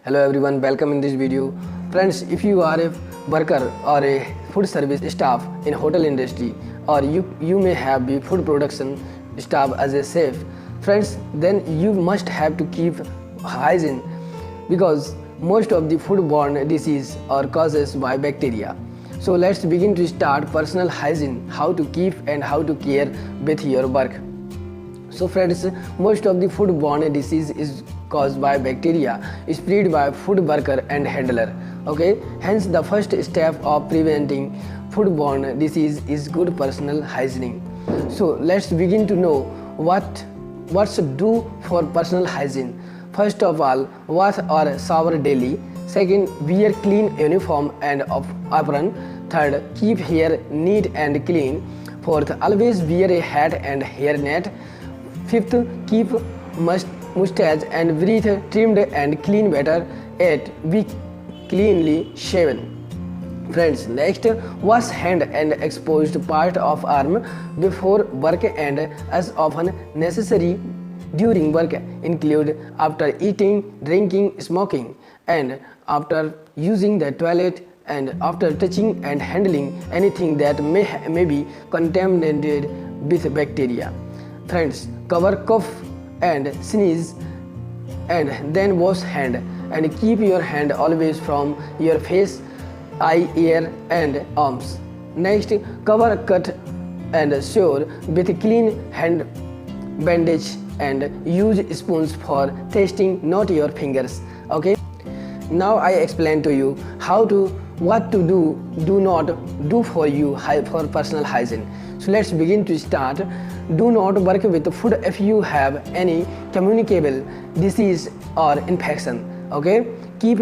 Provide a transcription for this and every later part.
Hello everyone, welcome in this video. Friends, if you are a worker or a food service staff in hotel industry, or you may have the food production staff as a chef, friends, then you must have to keep hygiene because most of the foodborne disease are caused by bacteria. So let's begin to start personal hygiene, how to keep and how to care with your work. So friends, most of the foodborne disease is caused by bacteria spread by food worker and handler. Okay, hence the first step of preventing foodborne disease is good personal hygiene. So let's begin to know what should do for personal hygiene. First of all, wash or shower daily. Second, wear clean uniform and apron. Third, keep hair neat and clean. Fourth, always wear a hat and hairnet. Fifth, keep mustache and breath trimmed and clean better. 8, be cleanly shaven. Friends, next, wash hand and exposed part of arm before work and as often necessary during work, include after eating, drinking, smoking, and after using the toilet, and after touching and handling anything that may be contaminated with bacteria. Friends, cover cough and sneeze and then wash hand and keep your hand always from your face, eye, ear and arms. Next, cover cut and sore with clean hand bandage and use spoons for tasting, not your fingers. Okay, now I explain to you what to do not do for you for personal hygiene. So let's begin to start. Do not work with food if you have any communicable disease or infection. Okay, keep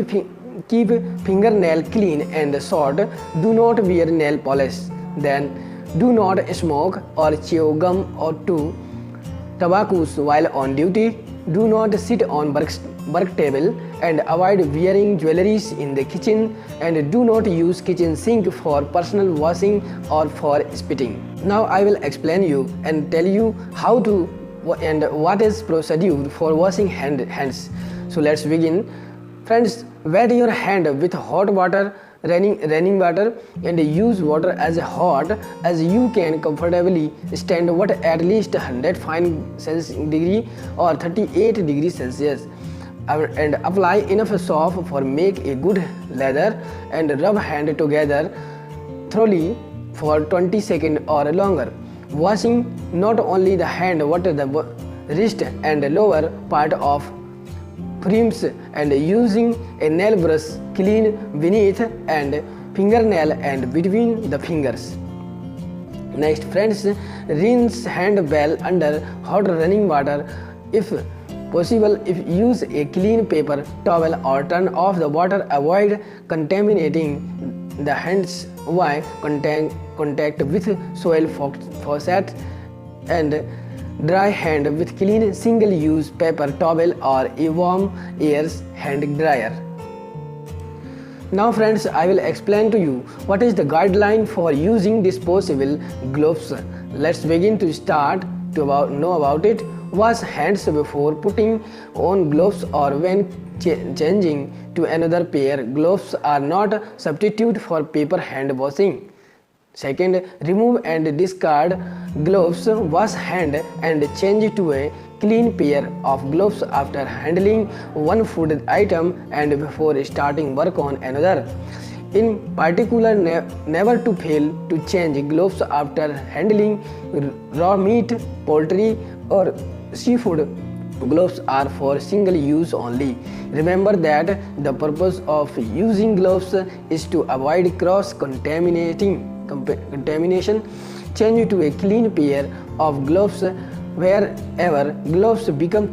fingernail clean and short. Do not wear nail polish. Then do not smoke or chew gum or chew tobacco while on duty. Do not sit on work table and avoid wearing jewelries in the kitchen, and do not use kitchen sink for personal washing or for spitting. Now I will explain you and tell you how to and what is procedure for washing hands. So let's begin. Friends, wet your hand with hot water, running water, and use water as hot as you can comfortably stand at least 105 degree or 38 degrees Celsius, and apply enough soap for make a good lather and rub hand together thoroughly for 20 seconds or longer. Washing not only the hand but the wrist and lower part of frames, and using a nail brush clean beneath and fingernail and between the fingers. Next, friends, rinse hand well under hot running water. If possible, if use a clean paper towel or turn off the water. Avoid contaminating the hands while contact with soil faucet, and dry hand with clean single-use paper towel or a warm air hand dryer. Now friends, I will explain to you what is the guideline for using disposable gloves. Let's begin to start to know about it. Wash hands before putting on gloves or when changing to another pair. Gloves are not substitute for paper hand washing. Second, remove and discard gloves. Wash hand and change to a clean pair of gloves after handling one food item and before starting work on another. In particular, never to fail to change gloves after handling raw meat, poultry or seafood. Gloves are for single use only. Remember that the purpose of using gloves is to avoid cross contamination. Change to a clean pair of gloves wherever gloves become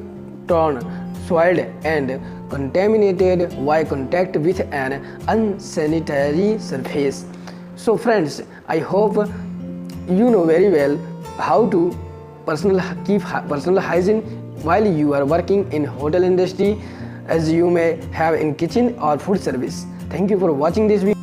torn, soiled and contaminated while contact with an unsanitary surface. So friends, I hope you know very well how to keep personal hygiene while you are working in hotel industry, as you may have in kitchen or food service. Thank you for watching this video.